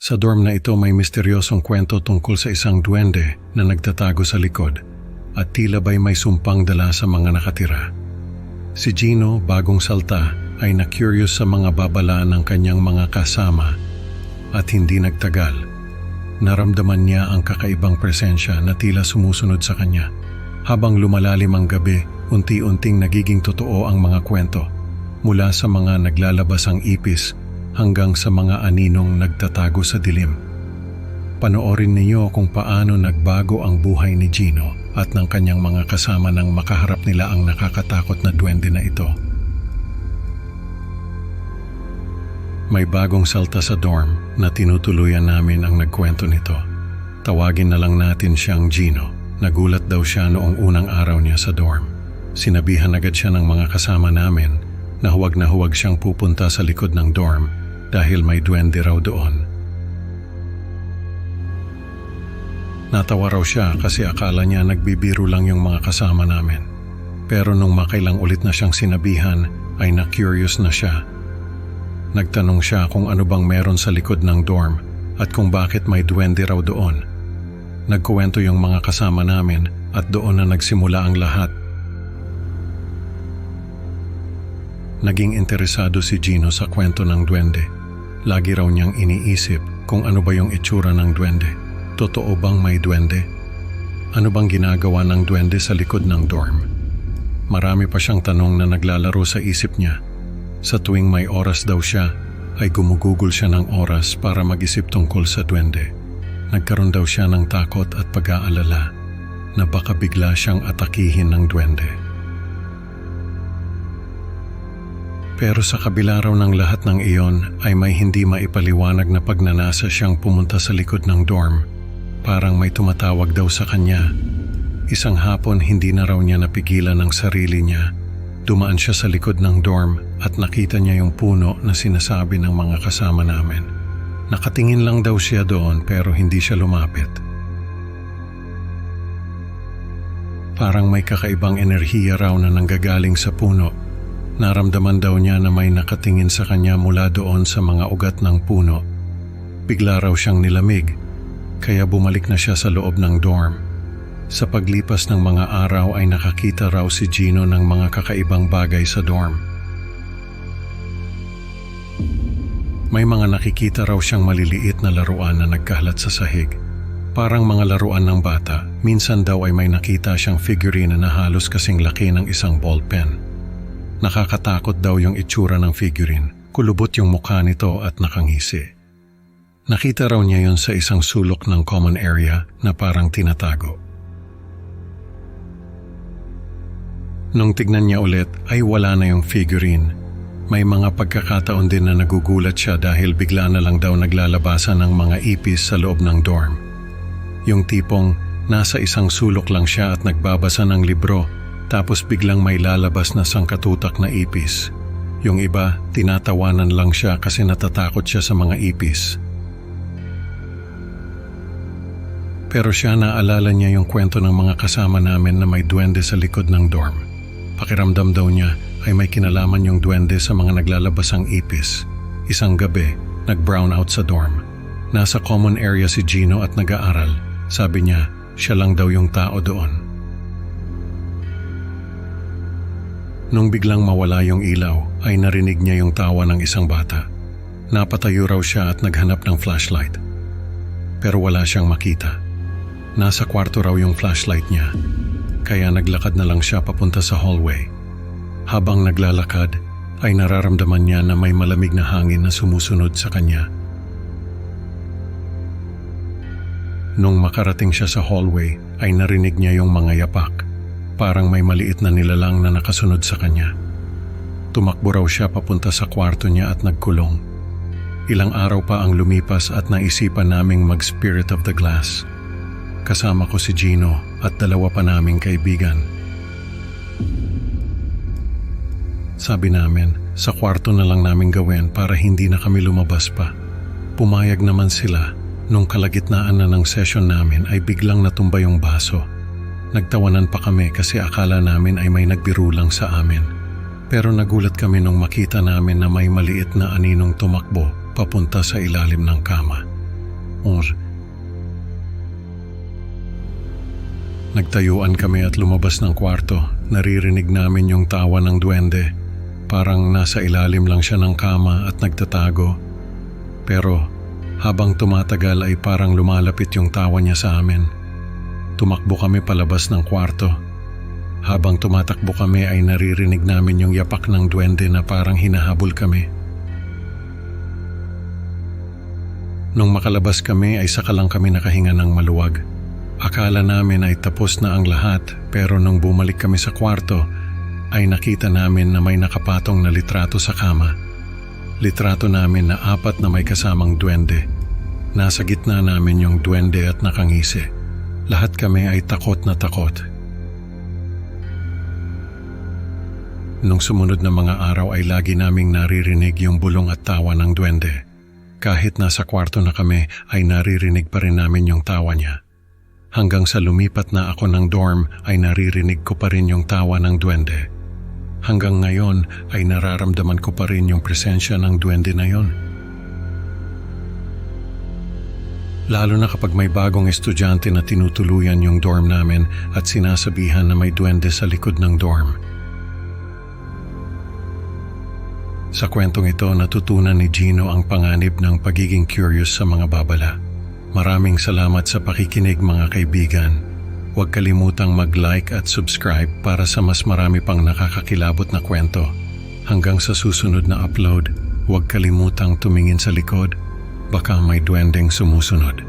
Sa dorm na ito may misteryosong kwento tungkol sa isang duwende na nagtatago sa likod at tila ba'y may sumpang dala sa mga nakatira. Si Gino, bagong salta, ay na-curious sa mga babala ng kanyang mga kasama at hindi nagtagal. Naramdaman niya ang kakaibang presensya na tila sumusunod sa kanya. Habang lumalalim ang gabi, unti-unting nagiging totoo ang mga kwento, mula sa mga naglalabas ang ipis hanggang sa mga aninong nagtatago sa dilim. Panoorin niyo kung paano nagbago ang buhay ni Gino at ng kanyang mga kasama nang makaharap nila ang nakakatakot na duwende na ito. May bagong salta sa dorm na tinutuluyan namin ang nagkwento nito. Tawagin na lang natin siyang Gino. Nagulat daw siya noong unang araw niya sa dorm. Sinabihan agad siya ng mga kasama namin na huwag siyang pupunta sa likod ng dorm dahil may duwende raw doon. Natawa raw siya kasi akala niya nagbibiro lang yung mga kasama namin. Pero nung makailang ulit na siyang sinabihan ay na-curious na siya. Nagtanong siya kung ano bang meron sa likod ng dorm at kung bakit may duwende raw doon. Nagkuwento yung mga kasama namin at doon na nagsimula ang lahat. Naging interesado si Gino sa kwento ng duwende. Lagi raw niyang iniisip kung ano ba yung itsura ng duwende. Totoo bang may duwende? Ano bang ginagawa ng duwende sa likod ng dorm? Marami pa siyang tanong na naglalaro sa isip niya. Sa tuwing may oras daw siya, ay gumugugol siya ng oras para mag-isip tungkol sa duwende. Nagkaroon daw siya ng takot at pag-aalala na baka bigla siyang atakihin ng duwende. Pero sa kabila raw ng lahat ng iyon ay may hindi maipaliwanag na pagnanasa siyang pumunta sa likod ng dorm. Parang may tumatawag daw sa kanya. Isang hapon hindi na raw niya napigilan ang sarili niya. Dumaan siya sa likod ng dorm at nakita niya yung puno na sinasabi ng mga kasama namin. Nakatingin lang daw siya doon pero hindi siya lumapit. Parang may kakaibang enerhiya raw na nanggagaling sa puno. Naramdaman daw niya na may nakatingin sa kanya mula doon sa mga ugat ng puno. Bigla raw siyang nilamig, kaya bumalik na siya sa loob ng dorm. Sa paglipas ng mga araw ay nakakita raw si Gino ng mga kakaibang bagay sa dorm. May mga nakikita raw siyang maliliit na laruan na nagkahalat sa sahig. Parang mga laruan ng bata. Minsan daw ay may nakita siyang figurine na halos kasing laki ng isang ballpen. Nakakatakot daw yung itsura ng figurine. Kulubot yung mukha nito at nakangisi. Nakita raw niya yun sa isang sulok ng common area na parang tinatago. Nung tignan niya ulit ay wala na yung figurine. May mga pagkakataon din na nagugulat siya dahil bigla na lang daw naglalabasan ng mga ipis sa loob ng dorm. Yung tipong nasa isang sulok lang siya at nagbabasa ng libro tapos biglang may lalabas na sangkatutak na ipis. Yung iba, tinatawanan lang siya kasi natatakot siya sa mga ipis. Pero siya naalala niya yung kwento ng mga kasama namin na may duwende sa likod ng dorm. Pakiramdam daw niya ay may kinalaman yung duwende sa mga naglalabasang ipis. Isang gabi, nag-brown out sa dorm. Nasa common area si Gino at nag-aaral. Sabi niya, siya lang daw yung tao doon. Nung biglang mawala yung ilaw, ay narinig niya yung tawa ng isang bata. Napatayo raw siya at naghanap ng flashlight. Pero wala siyang makita. Nasa kwarto raw yung flashlight niya. Kaya naglakad na lang siya papunta sa hallway. Habang naglalakad, ay nararamdaman niya na may malamig na hangin na sumusunod sa kanya. Nung makarating siya sa hallway, ay narinig niya yung mga yapak. Parang may maliit na nilalang na nakasunod sa kanya. Tumakbo raw siya papunta sa kwarto niya at nagkulong. Ilang araw pa ang lumipas at naisipan naming mag-Spirit of the Glass. Kasama ko si Gino at dalawa pa naming kaibigan. Sabi namin, sa kwarto na lang namin gawin para hindi na kami lumabas pa. Pumayag naman sila. Nung kalagitnaan na ng session namin ay biglang natumba yung baso. Nagtawanan pa kami kasi akala namin ay may nagbiro lang sa amin. Pero nagulat kami nung makita namin na may maliit na aninong tumakbo papunta sa ilalim ng kama. Nagtayuan kami at lumabas ng kwarto. Naririnig namin yung tawa ng duwende. Parang nasa ilalim lang siya ng kama at nagtatago. Pero habang tumatagal ay parang lumalapit yung tawa niya sa amin. Tumakbo kami palabas ng kwarto. Habang tumatakbo kami ay naririnig namin yung yapak ng duwende na parang hinahabol kami. Nung makalabas kami ay saka lang kami nakahinga ng maluwag. Akala namin ay tapos na ang lahat, pero nung bumalik kami sa kwarto ay nakita namin na may nakapatong na litrato sa kama. Litrato namin na 4 na may kasamang duwende. Nasa gitna namin yung duwende at nakangisi. Lahat kami ay takot na takot. Nung sumunod na mga araw ay lagi naming naririnig yung bulong at tawa ng duwende. Kahit nasa kwarto na kami ay naririnig pa rin namin yung tawa niya. Hanggang sa lumipat na ako ng dorm ay naririnig ko pa rin yung tawa ng duwende. Hanggang ngayon ay nararamdaman ko pa rin yung presensya ng duwende na yon. Lalo na kapag may bagong estudyante na tinutuluyan yung dorm namin at sinasabihan na may duwende sa likod ng dorm. Sa kwentong ito, natutunan ni Gino ang panganib ng pagiging curious sa mga babala. Maraming salamat sa pakikinig mga kaibigan. Huwag kalimutang mag-like at subscribe para sa mas marami pang nakakakilabot na kwento. Hanggang sa susunod na upload, huwag kalimutang tumingin sa likod. Baka may duwendeng sumusunod.